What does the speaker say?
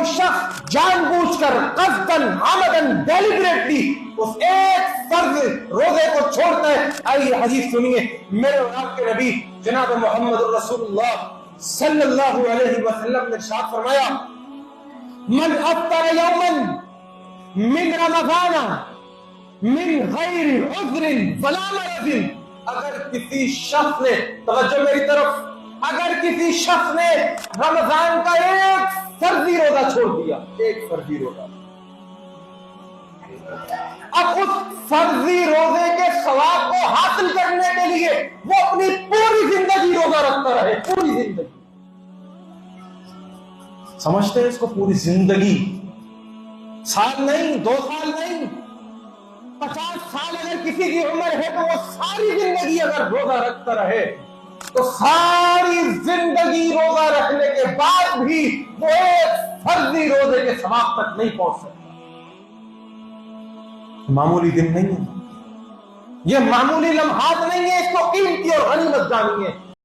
جو شخص جان بوجھ کر قصداً عمداً ڈیلیبریٹلی اس ایک فرض روزے کو چھوڑتا ہے. آئیے حدیث سنیے میرے اور آپ کے نبی جناب محمد رسول اللہ صلی اللہ علیہ وسلم نے ارشاد فرمایا من افطر یوما من رمضان من غیر عذر ولا مرض، اگر کسی شخص نے، توجہ میری طرف، اگر کسی شخص نے رمضان کا ایک فرضی روزہ چھوڑ دیا، ایک فرضی روزہ، اب اس فرضی روزے کے ثواب کو حاصل کرنے کے لیے وہ اپنی پوری زندگی روزہ رکھتا رہے، پوری زندگی، سمجھتے ہیں اس کو؟ پوری زندگی، سال نہیں، 2 سال نہیں، 50 سال اگر کسی کی عمر ہے تو وہ ساری زندگی اگر روزہ رکھتا رہے تو ساری زندگی روزہ رکھنے کے بعد بھی وہ ایک فرضی روزے کے ثواب تک نہیں پہنچ سکتا. معمولی دن نہیں ہے یہ، معمولی لمحات نہیں ہے، اس کو قیمتی اور غنیمت جانیے.